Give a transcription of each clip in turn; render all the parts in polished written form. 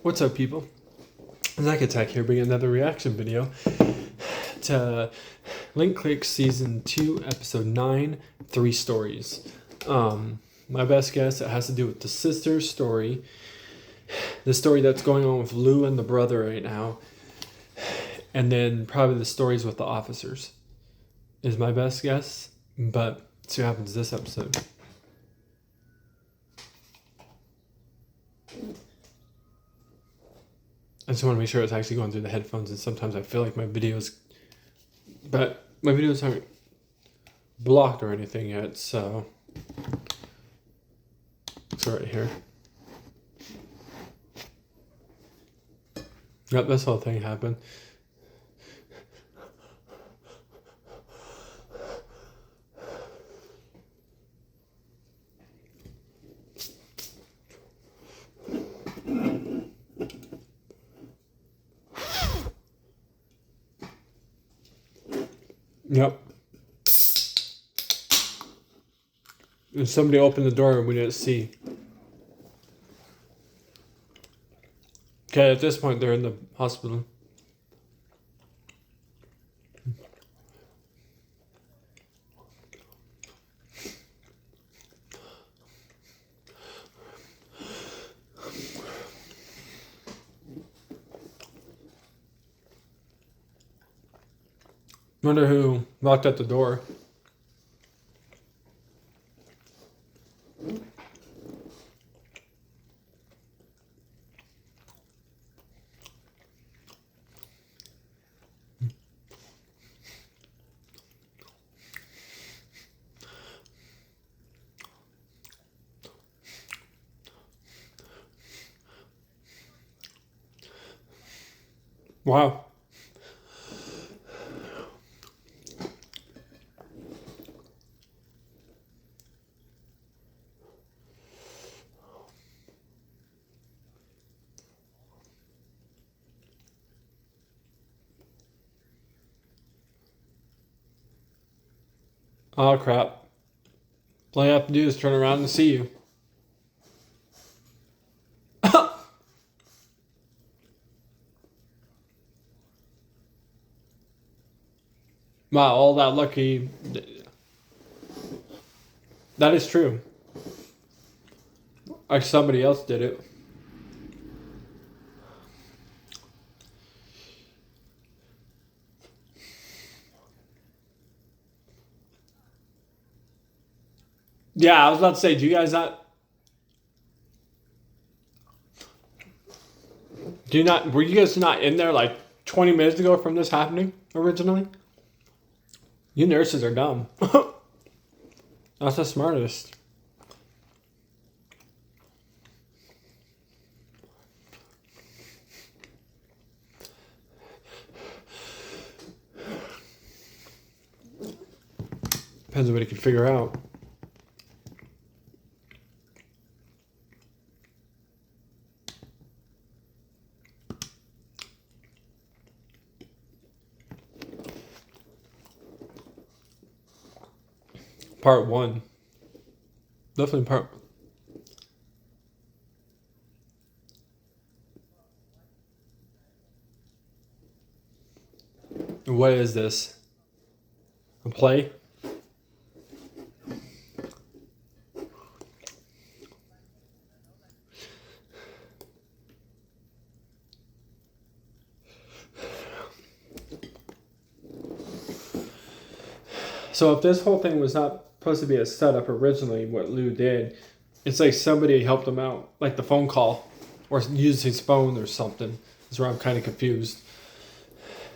What's up, people? Zach Attack here, bringing another reaction video to Link Click Season 2, Episode 9, 3 Stories. My best guess, it has to do with the sister's story, the story that's going on with Lou and the brother right now, and then probably the stories with the officers, is my best guess, but let's see what happens this episode. I just want to make sure it's actually going through the headphones, and sometimes I feel like my videos aren't blocked or anything yet, so it's right here. Yep, this whole thing happened. Yep. And somebody opened the door and we didn't see. Okay, at this point they're in the hospital. Wonder who locked at the door. Wow. Oh crap. All I have to do is turn around and see you. Wow, all that lucky. That is true. Like somebody else did it. Yeah, I was about to say, were you guys not in there like 20 minutes ago from this happening originally? You nurses are dumb. That's the smartest. Depends on what he can figure out. Part 1. Definitely part. What is this? A play? So if this whole thing was not supposed to be a setup originally, what Lou did, it's like somebody helped him out, like the phone call, or used his phone or something. That's where I'm kind of confused.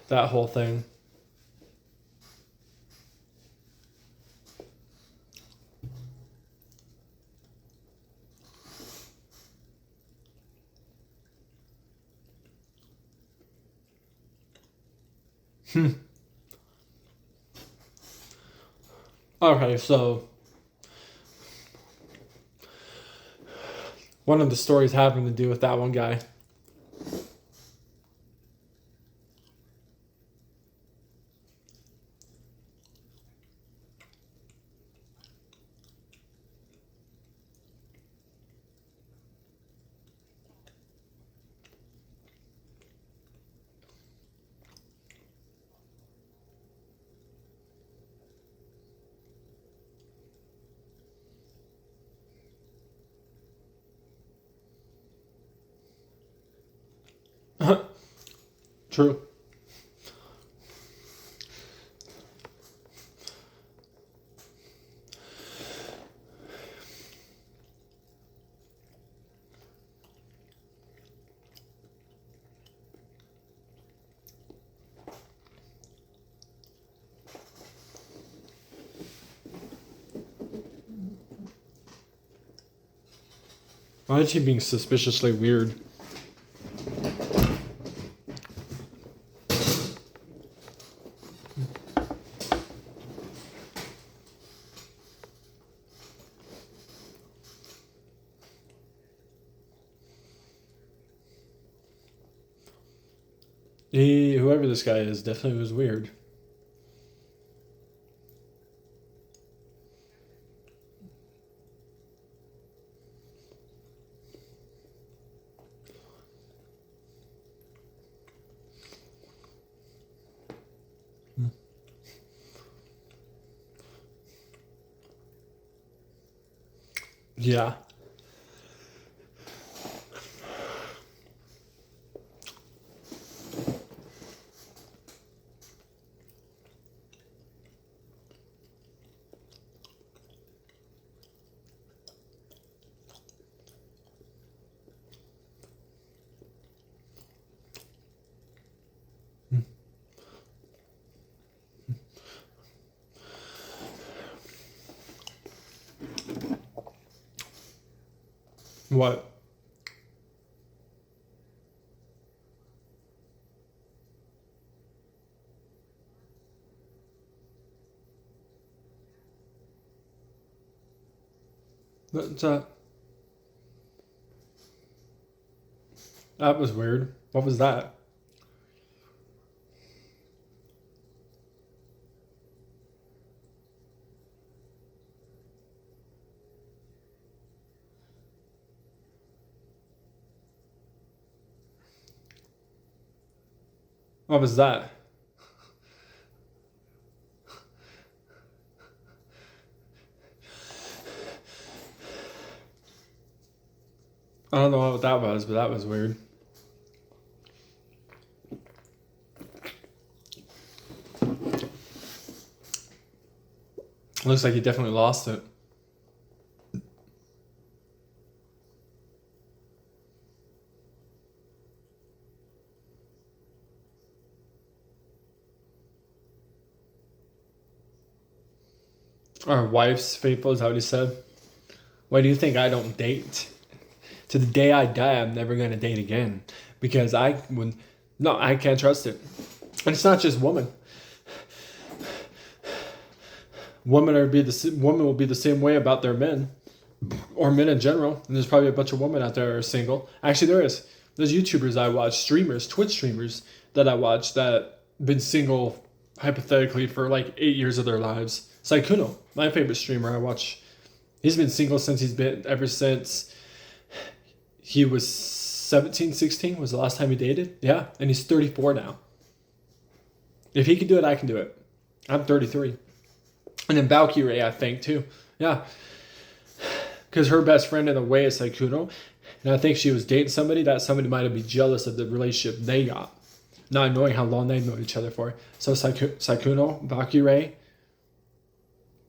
That whole thing. Okay, so one of the stories having to do with that one guy. True. Why is he being suspiciously weird? Whoever this guy is, definitely was weird. Yeah. What? What's that? That was weird. What was that? What was that? I don't know what that was, but that was weird. Looks like he definitely lost it. Our wife's faithful, is that what he said? Why do you think I don't date? To the day I die, I'm never going to date again. Because I can't trust it. And it's not just women. Women will be the same way about their men. Or men in general. And there's probably a bunch of women out there that are single. Actually, there is. There's YouTubers I watch, streamers, Twitch streamers that I watch that been single, hypothetically, for like 8 years of their lives. Saikuno, my favorite streamer I watch. He's been single ever since he was 17, 16 was the last time he dated. Yeah, and he's 34 now. If he can do it, I can do it. I'm 33. And then Valkyrie, I think, too. Yeah. Because her best friend in a way is Saikuno. And I think she was dating somebody. That somebody might be jealous of the relationship they got. Not knowing how long they know each other for. So Saikuno, Valkyrie,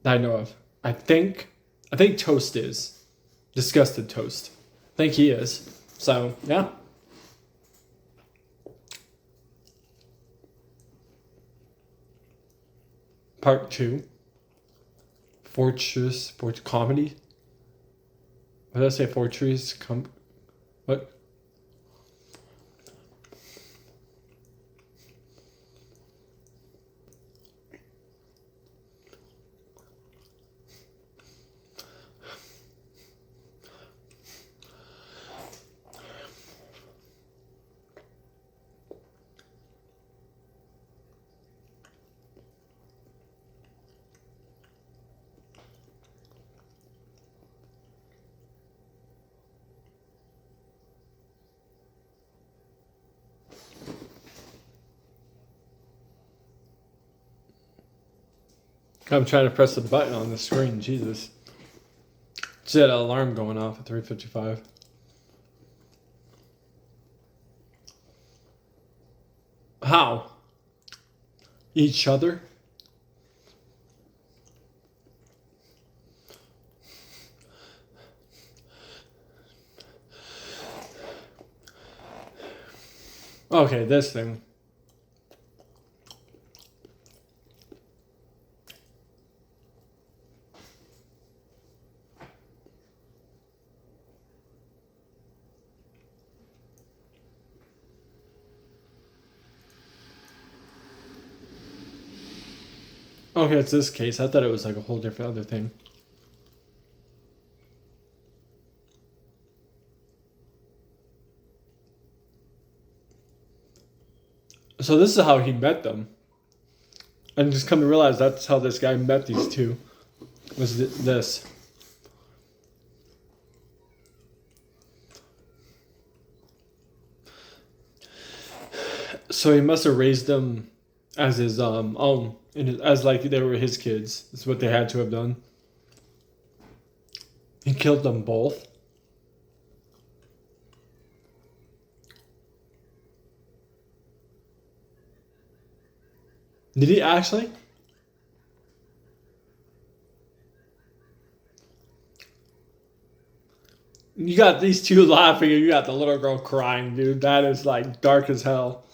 that I know of. I think Toast is. Disgusted Toast. I think he is. So, yeah. Part 2. Fortress Comedy. What did I say? Fortress what? I'm trying to press the button on the screen. Jesus. Just had an alarm going off at 3:55. How? Each other? Okay, this thing. Okay, it's this case. I thought it was like a whole different other thing. So this is how he met them. And just come to realize that's how this guy met these two. Was this. So he must have raised them as his own. As like they were his kids. That's what they had to have done. He killed them both. Did he actually? You got these two laughing and you got the little girl crying, dude. That is like dark as hell.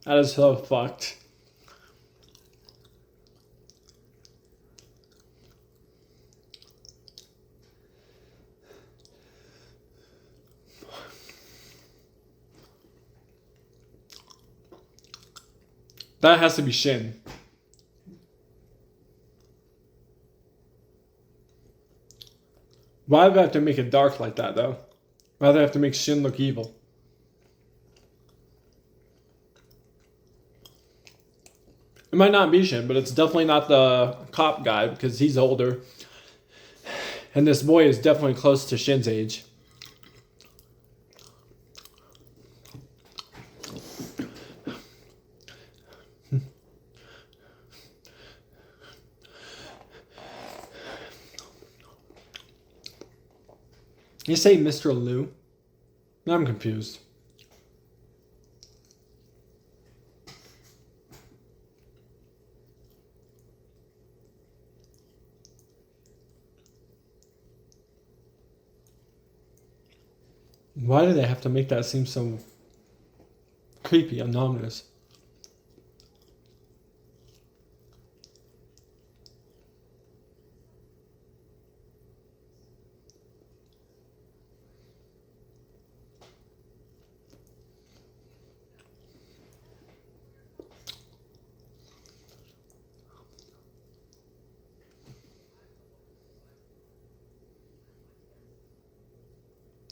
That is so fucked. That has to be Shin. Why do they have to make it dark like that, though? Why do they have to make Shin look evil? It might not be Shin, but it's definitely not the cop guy because he's older. And this boy is definitely close to Shin's age. You say Mr. Liu? I'm confused. Why do they have to make that seem so creepy and ominous?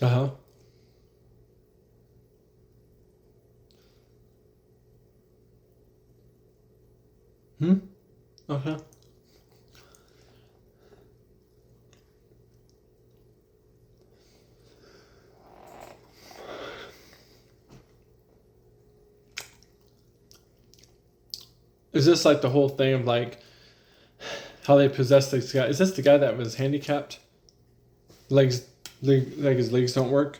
Uh-huh. Okay. Is this like the whole thing of like how they possess this guy? Is this the guy that was handicapped? Like his legs don't work?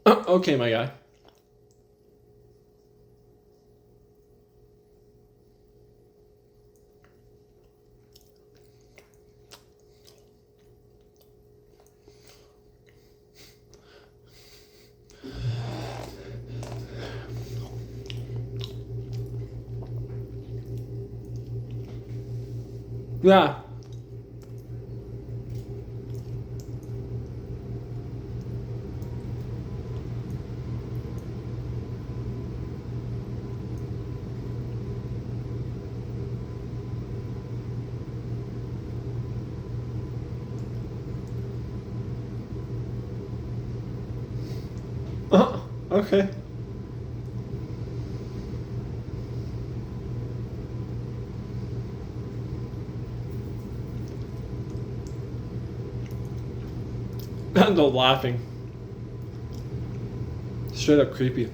Okay, my guy. Yeah. Okay. No laughing. Straight up creepy.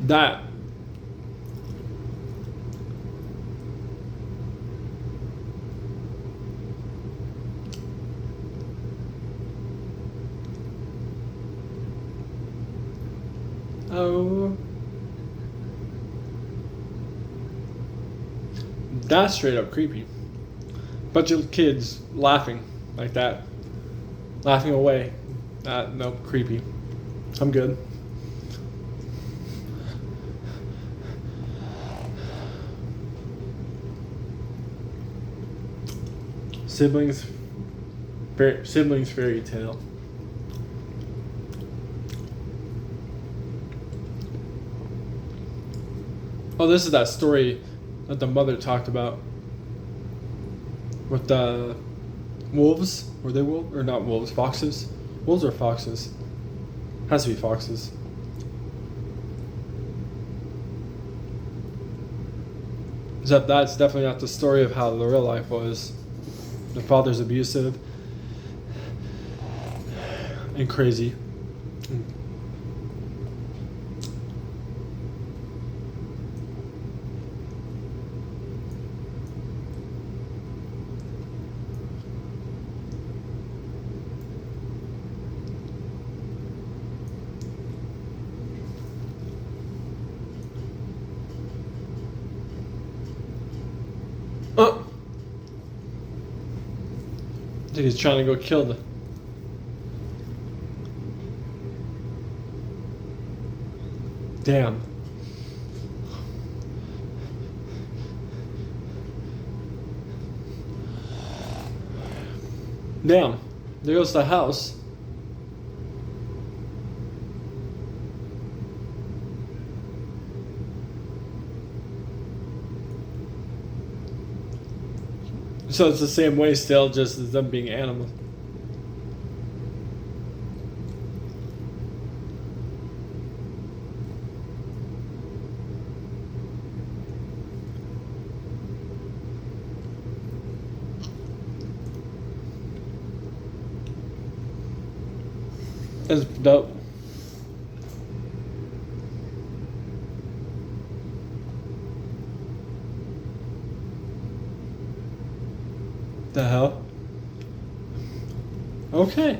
that oh, that's straight up creepy. Bunch of kids laughing like that, laughing away. Nope, creepy. I'm good. Siblings fairy tale. Oh, this is that story that the mother talked about with the wolves. Were they wolves or not wolves? Foxes? Wolves or foxes? Has to be foxes. Except that's definitely not the story of how the real life was. The father's abusive and crazy. Oh! I think he's trying to go kill the... Damn. Damn. There goes the house. So it's the same way still, just as them being animals. That's dope. The hell? Okay.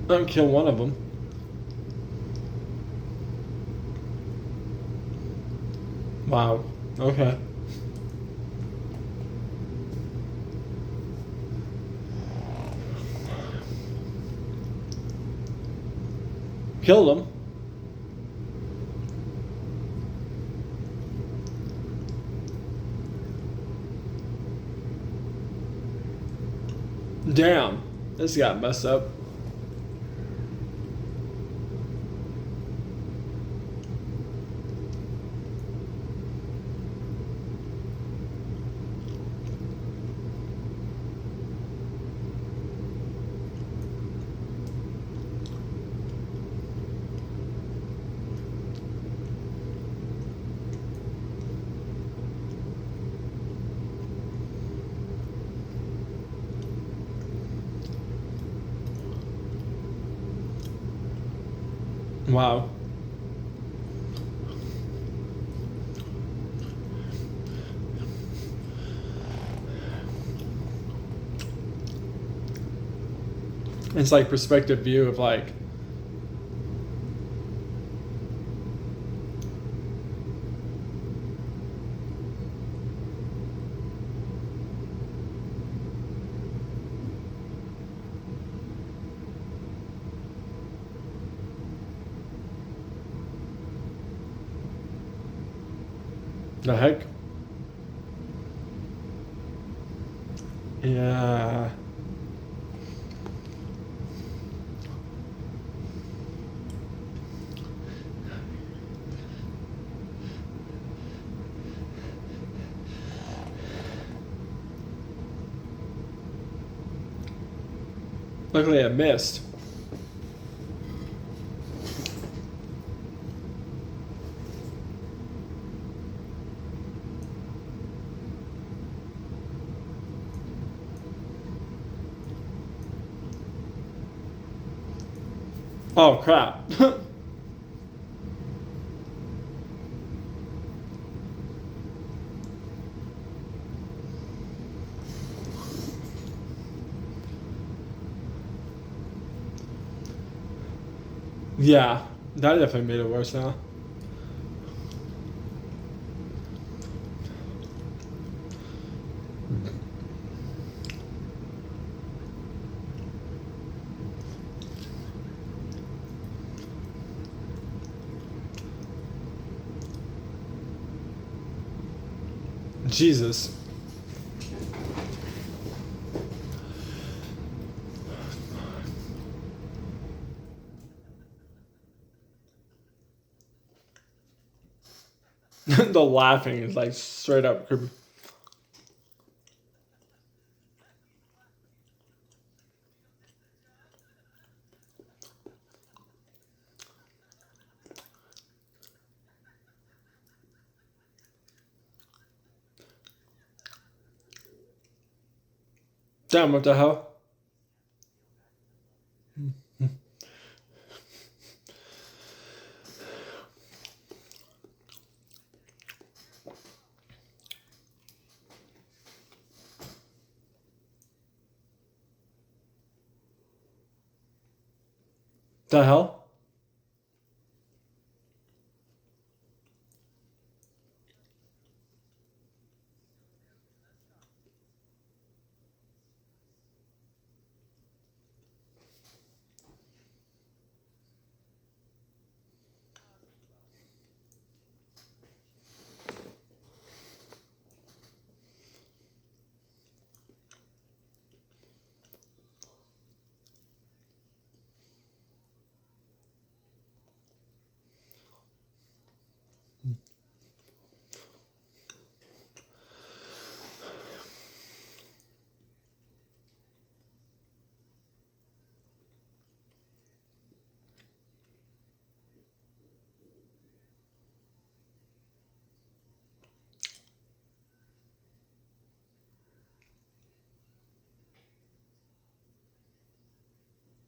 I'll kill one of them. Wow. Okay. Killed them. Damn. This got messed up. Wow. It's like perspective view of like the heck. Yeah. Luckily I missed. Oh crap. Yeah, that definitely made it worse now. Jesus. The laughing is like straight up creepy. Damn, what the hell? The hell?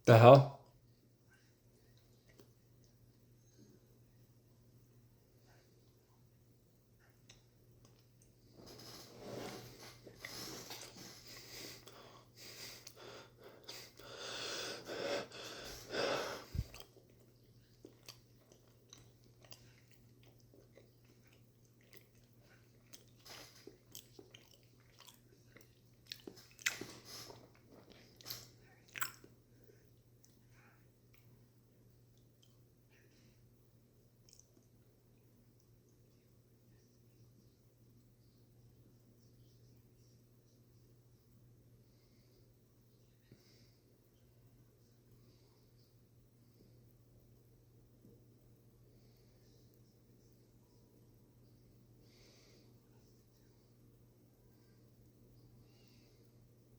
The hell?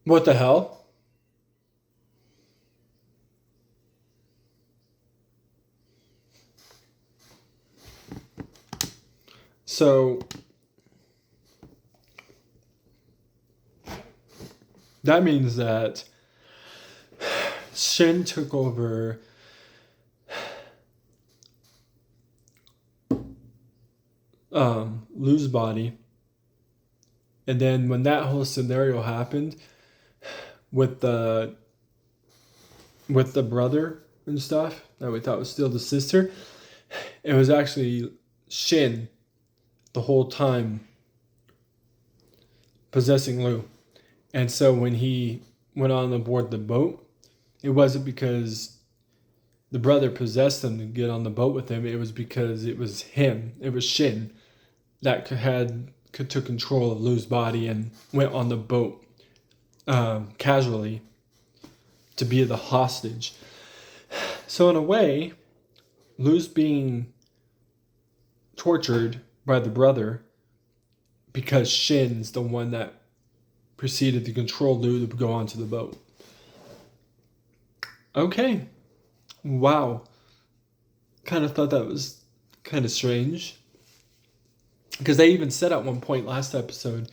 What the hell? So that means that Shin took over Lou's body, and then when that whole scenario happened with the brother and stuff that we thought was still the sister, it was actually Shin the whole time possessing Lou. And so when he went on aboard the boat, it wasn't because the brother possessed him to get on the boat with him. It was because it was him. It was Shin that took control of Lou's body and went on the boat casually to be the hostage. So in a way, Lou's being tortured by the brother because Shin's the one that proceeded to control Lou to go onto the boat. Okay. Wow. Kind of thought that was kind of strange. Because they even said at one point last episode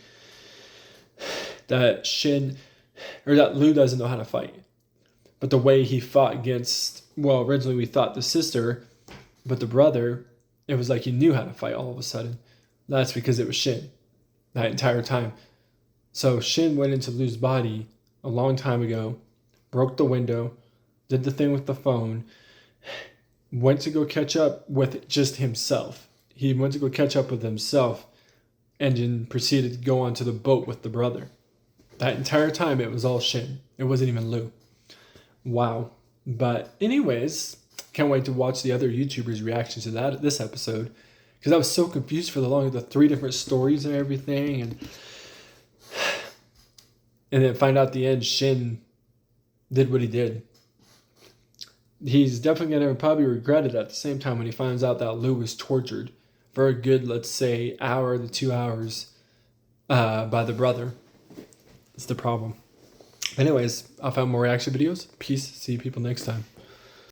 that that Lou doesn't know how to fight. But the way he fought against, well, originally we thought the sister, but the brother, it was like he knew how to fight all of a sudden. That's because it was Shin that entire time. So Shin went into Lou's body a long time ago, broke the window, did the thing with the phone, went to go catch up with just himself. He went to go catch up with himself and then proceeded to go onto the boat with the brother. That entire time, it was all Shin. It wasn't even Lou. Wow. But anyways, can't wait to watch the other YouTubers' reactions to this episode, because I was so confused for the 3 different stories and everything, and then find out at the end Shin did what he did. He's definitely going to probably regret it at the same time when he finds out that Lou was tortured for a good, let's say, hour to 2 hours by the brother. It's the problem. Anyways, I'll find more reaction videos. Peace. See you people next time.